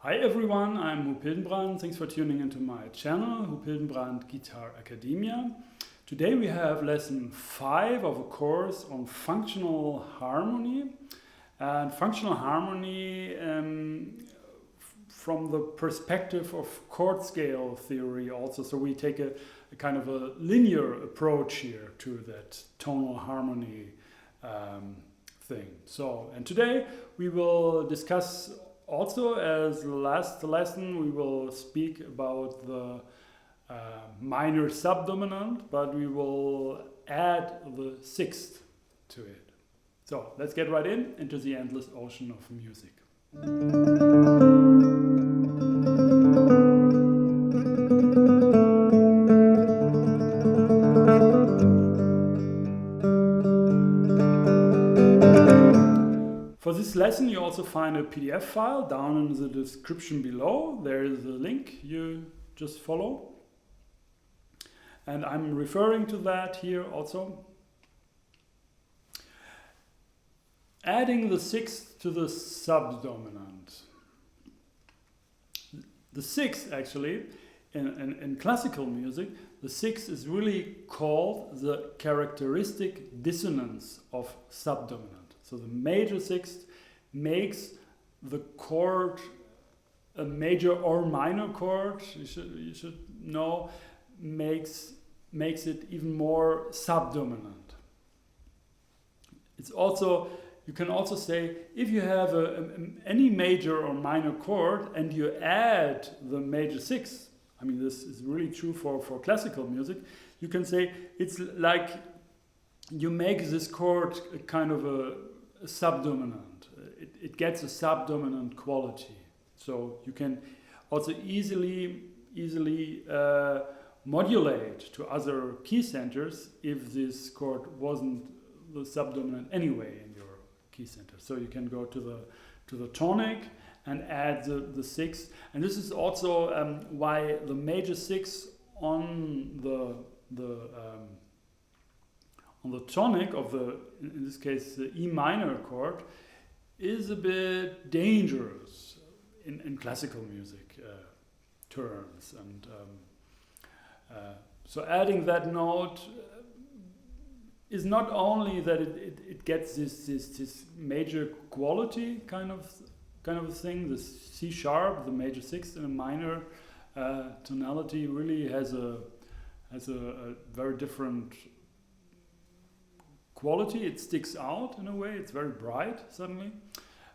Hi everyone, I'm Huub Hildenbrand. Thanks for tuning into my channel, Huub Hildenbrand Guitar Academia. Today we have lesson 5 of a course on functional harmony. And functional harmony from the perspective of chord scale theory also. So we take a kind of a linear approach here to that tonal harmony thing. So, and today we will discuss also, as the last lesson, we will speak about the minor subdominant, but we will add the sixth to it. So let's get right into the endless ocean of music. For this lesson you also find a PDF file down in the description below. There is a link you just follow. And I'm referring to that here also. Adding the sixth to the subdominant. The sixth actually, in classical music, the sixth is really called the characteristic dissonance of subdominant. So the major sixth makes the chord a major or minor chord. You should know, makes it even more subdominant. It's also, you can also say, if you have any major or minor chord and you add the major sixth, I mean this is really true for classical music, you can say it's like you make this chord a kind of a subdominant. It gets a subdominant quality. So you can also easily modulate to other key centers if this chord wasn't the subdominant anyway in your key center. So you can go to the tonic and add the sixth. And this is also why the major sixth on the tonic of in this case, the E minor chord, is a bit dangerous in classical music terms. And so adding that note is not only that it gets this major quality kind of a thing, the C sharp, the major sixth in a minor tonality really has a very different quality. It sticks out in a way, it's very bright suddenly.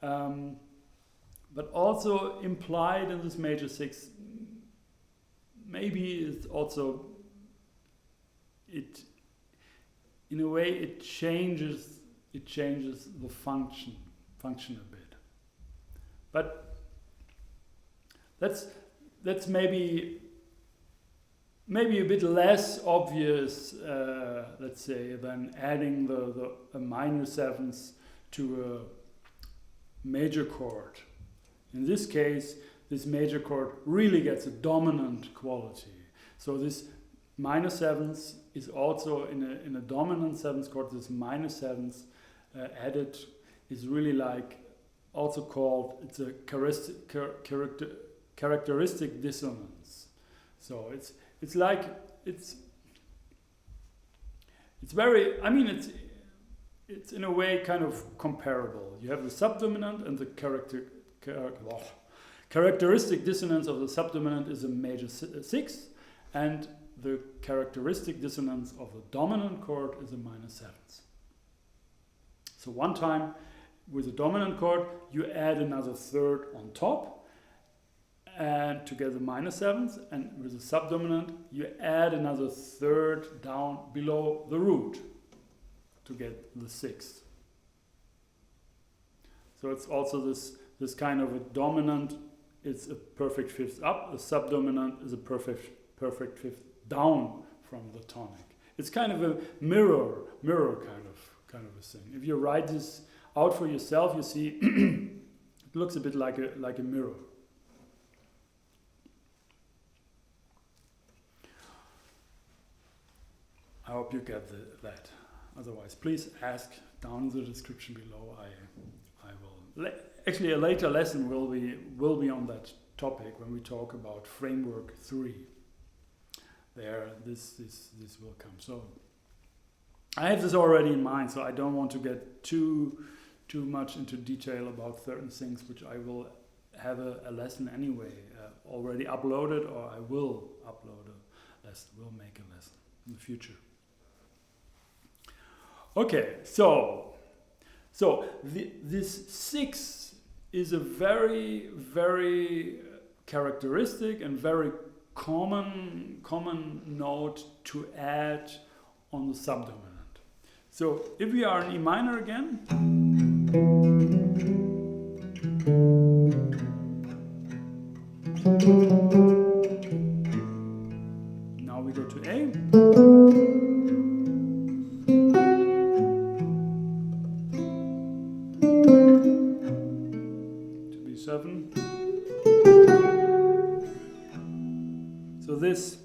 But also implied in this major sixth, maybe it's also, in a way it changes the function a bit. But that's maybe a bit less obvious, let's say, than adding a minor seventh to a major chord. In this case, this major chord really gets a dominant quality. So this minor seventh is also in a dominant seventh chord. This minor seventh added is really like also called, it's a characteristic dissonance. So it's like, it's very, I mean, it's in a way kind of comparable. You have the subdominant and the characteristic dissonance of the subdominant is a major sixth, and the characteristic dissonance of the dominant chord is a minor seventh. So one time with the dominant chord, you add another third on top, and to get the minor seventh, and with the subdominant you add another third down below the root to get the sixth. So it's also this kind of a dominant, it's a perfect fifth up, a subdominant is a perfect fifth down from the tonic. It's kind of a mirror kind of a thing. If you write this out for yourself, you see it looks a bit like a mirror. I hope you get that. Otherwise, please ask down in the description below. I will actually a later lesson will be on that topic when we talk about framework 3. There, this will come. So I have this already in mind, so I don't want to get too much into detail about certain things, which I will have a lesson anyway, already uploaded, or I will upload a lesson, will make a lesson in the future. Okay, so this 6 is a very, very characteristic and very common note to add on the subdominant. So if we are in E minor again, now we go to A, to B7. So this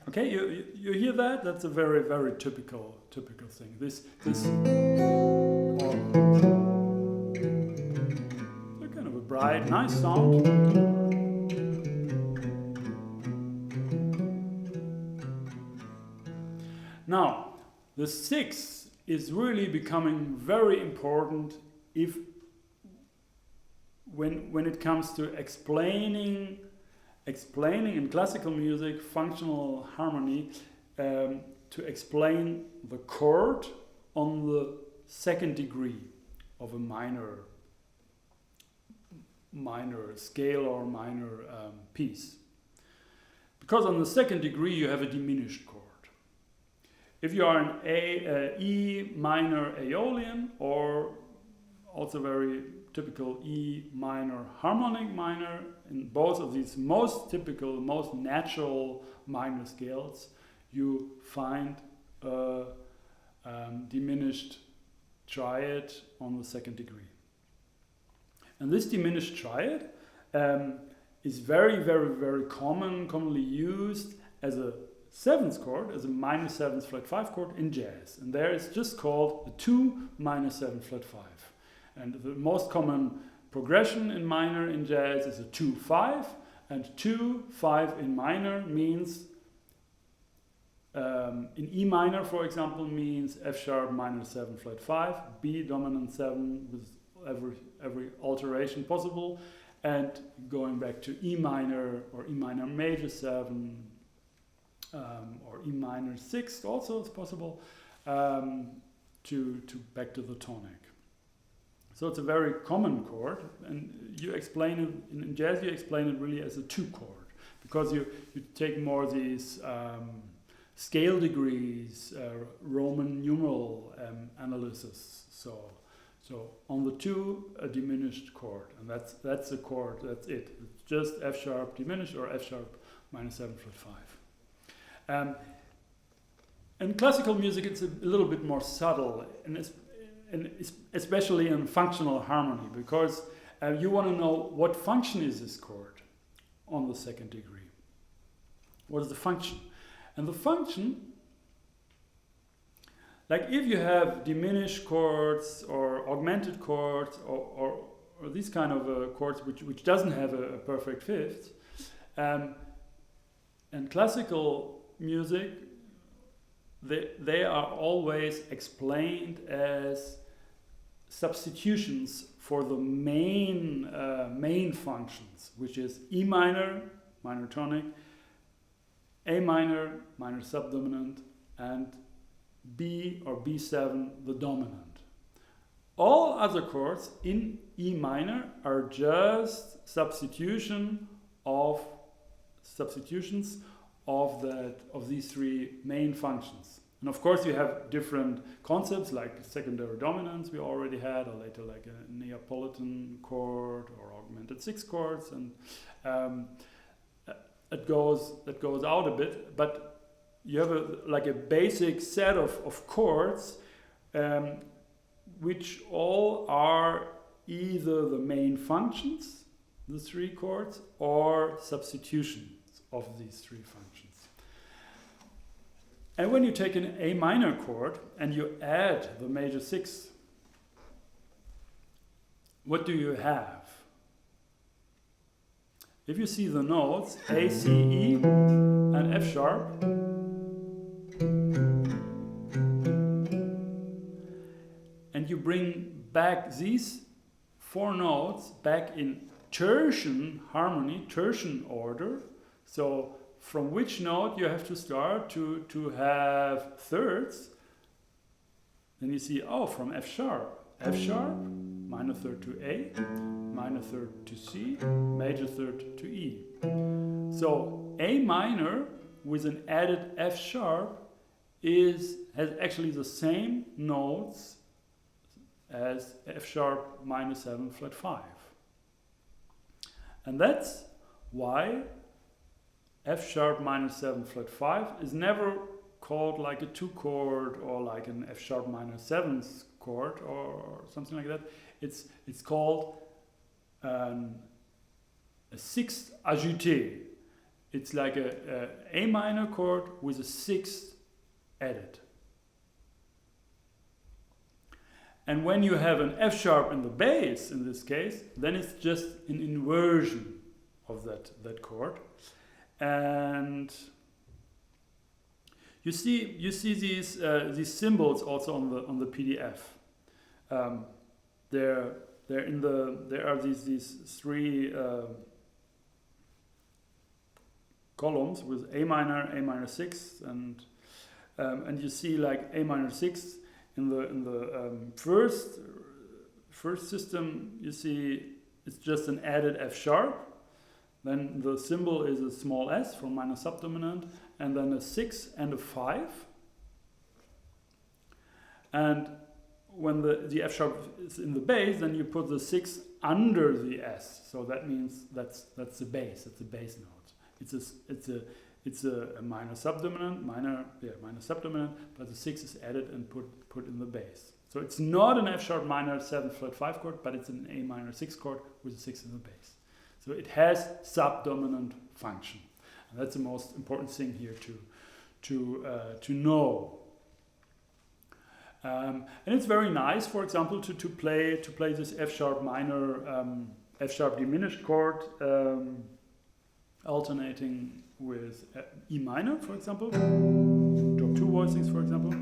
okay, you hear that? That's a very, very typical thing. This kind of a bright, nice sound. Now, the 6 is really becoming very important when it comes to explaining in classical music functional harmony, to explain the chord on the second degree of a minor scale or minor piece. Because on the second degree you have a diminished chord. If you are in E minor Aeolian, or also very typical E minor harmonic minor, in both of these most typical, most natural minor scales, you find a diminished triad on the second degree. And this diminished triad is very, very, very commonly used as a 7th chord, as a minor 7th flat 5 chord in jazz. And there it's just called the 2 minor 7 flat 5. And the most common progression in minor in jazz is a 2-5, and 2-5 in minor means, in E minor, for example, means F sharp minor 7 flat 5, B dominant 7 with every alteration possible, and going back to E minor or E minor major 7, or E minor 6 also is possible, to back to the tonic. So it's a very common chord, and you explain it in jazz. You explain it really as a 2 chord, because you take more these scale degrees, Roman numeral analysis. So on the 2, a diminished chord, and that's the chord. That's it. It's just F sharp diminished or F sharp minor 7 flat 5. In classical music, it's a little bit more subtle, and especially in functional harmony, because you want to know what function is this chord on the second degree. What is the function? And the function, like if you have diminished chords or augmented chords or these kind of chords which doesn't have a perfect fifth, and classical music, they are always explained as substitutions for the main functions, which is E minor, minor tonic, A minor, minor subdominant, and B or B7, the dominant. All other chords in E minor are just substitutions of these 3 main functions. And of course you have different concepts like secondary dominance we already had, or later like a Neapolitan chord or augmented 6 chords, and it goes out a bit, but you have a basic set of chords which all are either the main functions, the 3 chords, or substitutions of these 3 functions. And when you take an A minor chord and you add the major sixth, what do you have? If you see the notes A, C, E, and F sharp, and you bring back these four notes back in tertian harmony, tertian order, so from which note you have to start to have thirds, then you see, oh, from F sharp, minor third to A, minor third to C, major third to E. So A minor with an added F sharp has actually the same notes as F sharp minor 7 flat 5. And that's why F sharp minor 7 flat 5 is never called like a 2 chord or like an F sharp minor 7th chord or something like that. It's called a sixth ajouté. It's like a A minor chord with a sixth added. And when you have an F sharp in the bass, in this case, then it's just an inversion of that chord. And you see these symbols also on the PDF. There are these three columns with A minor sixth, and you see like A minor sixth in the first system. You see it's just an added F sharp. Then the symbol is a small s for minor subdominant, and then a 6 and a 5. And when the F sharp is in the bass, then you put the 6 under the S. So that means that's the bass. That's the bass note. It's a minor subdominant, minor subdominant, but the 6 is added and put in the bass. So it's not an F sharp minor 7 flat 5 chord, but it's an A minor 6 chord with a 6 in the bass. So it has subdominant function, and that's the most important thing here to know. And it's very nice, for example, to play this F sharp minor, F sharp diminished chord, alternating with E minor, for example. Drop 2 voicings, for example.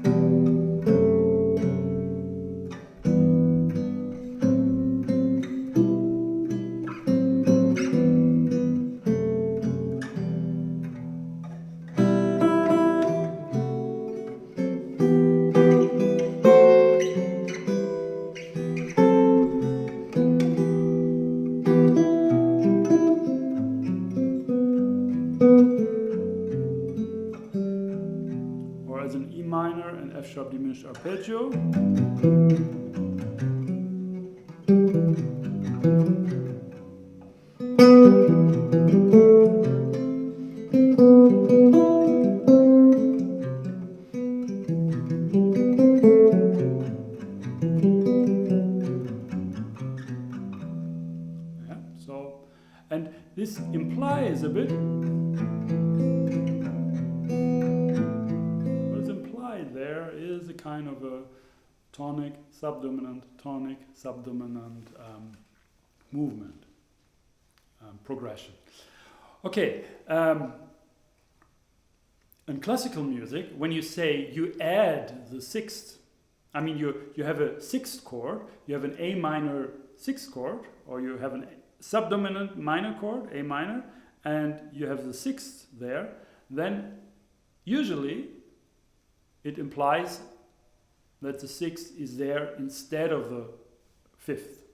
Sharp diminished arpeggio. Yeah, so, and this implies a bit. There is a kind of a tonic subdominant movement, progression. Okay, in classical music, when you say you add the sixth, I mean you have a sixth chord, you have an A minor sixth chord, or you have a subdominant minor chord, A minor, and you have the sixth there, then usually it implies that the sixth is there instead of the fifth.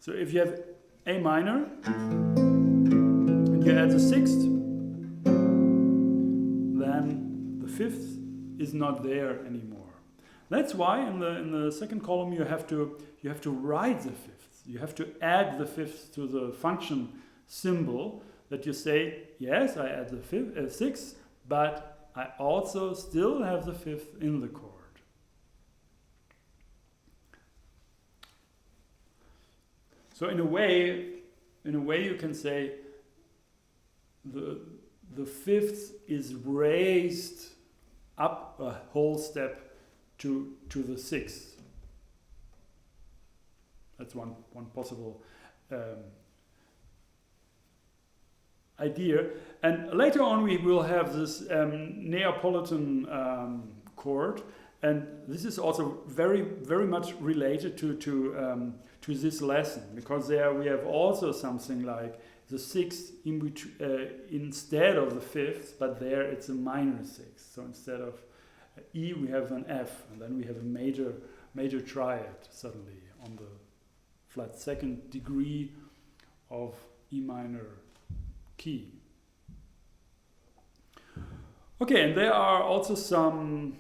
So if you have A minor and you add the sixth, then the fifth is not there anymore. That's why in the second column you have to write the fifth. You have to add the fifth to the function symbol, that you say, yes, I add the sixth, but I also still have the fifth in the chord. So in a way you can say the fifth is raised up a whole step to the sixth. That's one possible idea. And later on we will have this Neapolitan chord, and this is also very much related to this lesson, because there we have also something like the sixth in instead of the fifth, but there it's a minor sixth. So instead of E we have an F, and then we have a major triad suddenly on the flat second degree of E minor key. Okay, and there are also some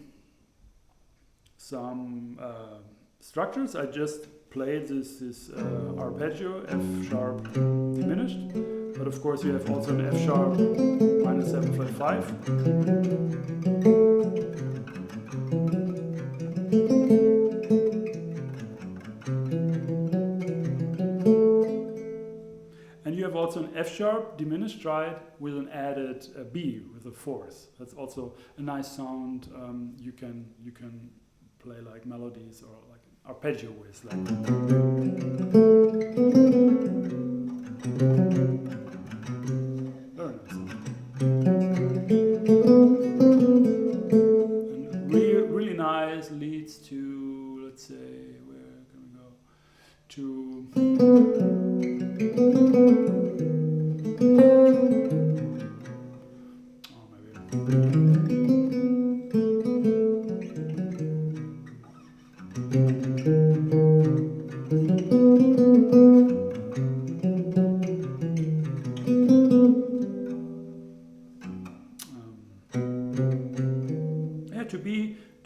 structures. I just played this arpeggio, F sharp diminished, but of course you have also an F sharp minus 7 flat 5. And you have also an F sharp diminished triad with an added B with a fourth. That's also a nice sound. You can play like melodies or like arpeggio with, like. Very nice sound. And really nice, leads to, let's say, where can we go? To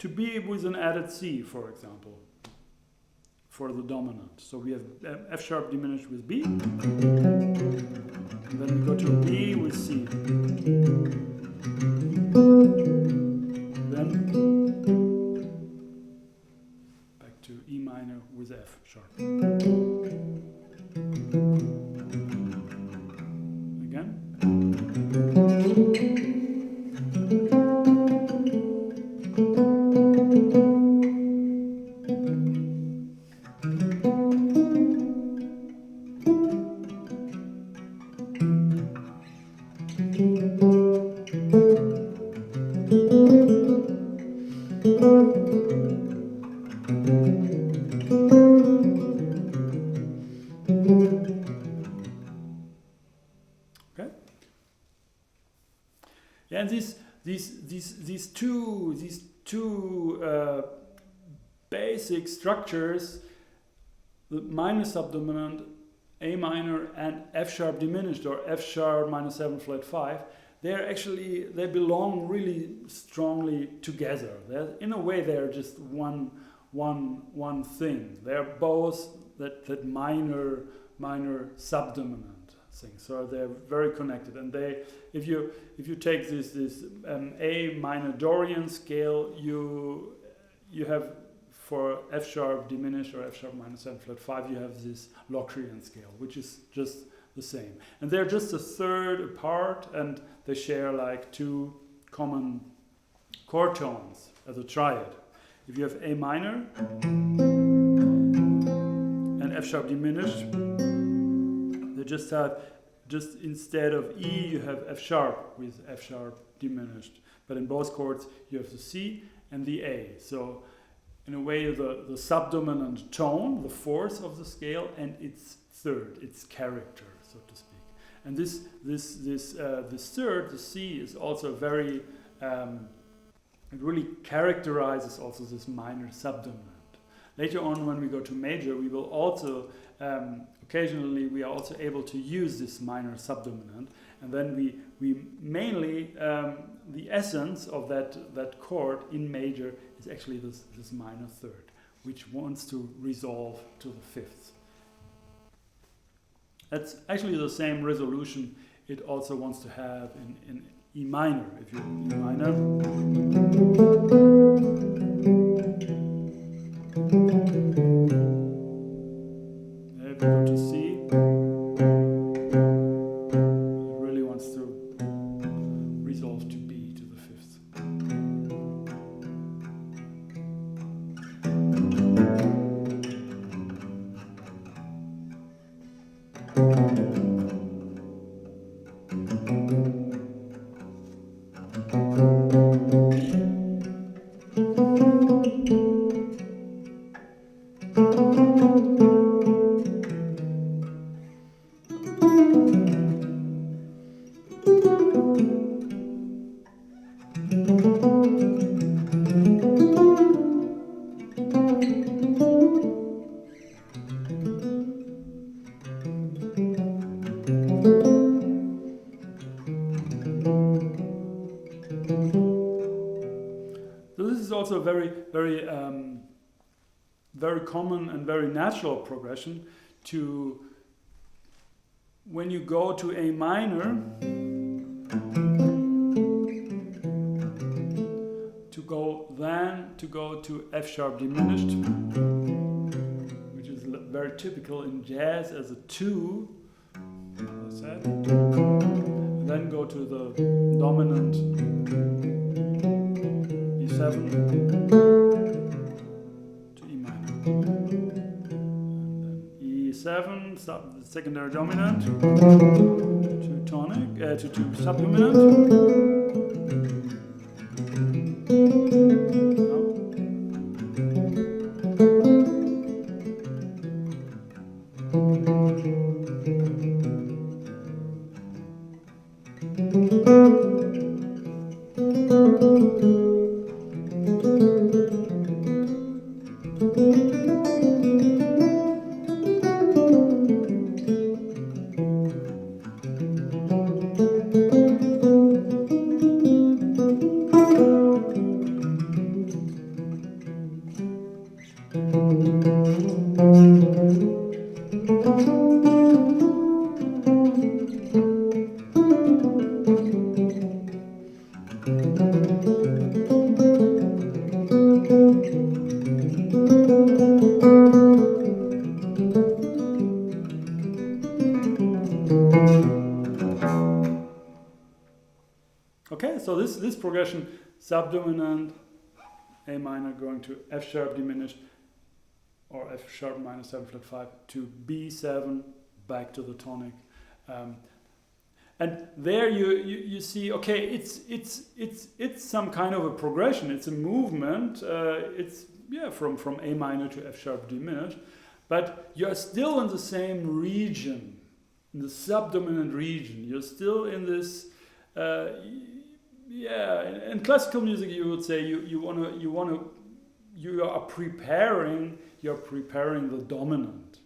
to be with an added C, for example, for the dominant. So we have F sharp diminished with B, and then we go to B with C. Then back to E minor with F sharp. Again. And these two basic structures, the minor subdominant, A minor, and F sharp diminished, or F sharp minus 7 flat 5, they belong really strongly together. In a way, they're just one thing. They're both that minor subdominant thing. So they're very connected, and if you take this A minor Dorian scale, you have for F sharp diminished or F sharp minus 7 flat 5, you have this Locrian scale, which is just the same, and they're just a third apart, and they share like two common chord tones as a triad. If you have A minor and F sharp diminished, they just instead of E, you have F sharp with F sharp diminished. But in both chords, you have the C and the A. So in a way, the subdominant tone, the fourth of the scale, and its third, its character, so to speak. And this third, the C, is also very, it really characterizes also this minor subdominant. Later on, when we go to major, we will also occasionally we are also able to use this minor subdominant, and then we mainly the essence of that chord in major is actually this minor third, which wants to resolve to the fifth. That's actually the same resolution it also wants to have in E minor. If you E minor. If you go to C, it really wants to resolve to B, to the fifth. also a very, very, very common and very natural progression to, when you go to A minor, to go to F sharp diminished, which is very typical in jazz as a 2, as I said. Then go to the dominant E7 to E minor. And then E7, the secondary dominant, to tonic, to subdominant. Okay, so this progression, subdominant, A minor going to F sharp diminished, or F sharp minor 7 flat 5 to B7, back to the tonic, and there you see, okay, it's some kind of a progression. It's a movement. It's from A minor to F sharp diminished, but you are still in the same region, in the subdominant region. You're still in this. In classical music, you would say you are preparing the dominant.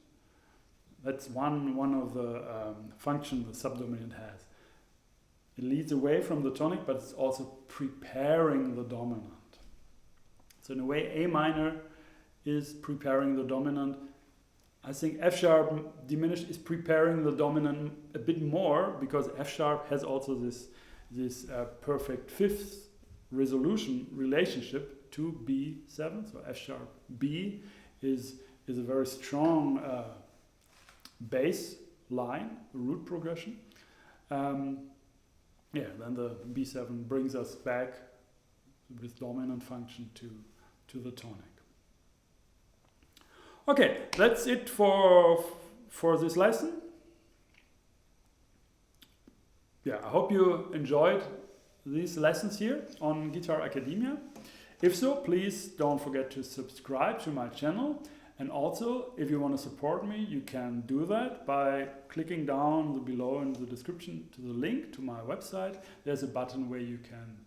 That's one of the functions the subdominant has. It leads away from the tonic, but it's also preparing the dominant. So in a way, A minor is preparing the dominant. I think F sharp diminished is preparing the dominant a bit more, because F sharp has also this perfect fifth resolution relationship to B7. So F sharp B is a very strong bass line, root progression. Then the B7 brings us back with dominant function to the tonic. Okay, that's it for this lesson. I hope you enjoyed these lessons here on Guitar Academia. If so, please don't forget to subscribe to my channel. And also, if you want to support me, you can do that by clicking down below in the description to the link to my website. There's a button where you can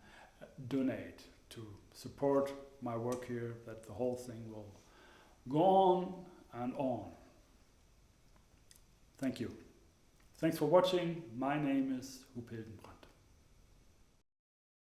donate to support my work here, that the whole thing will go on and on. Thank you. Thanks for watching. My name is Huub Hildenbrand.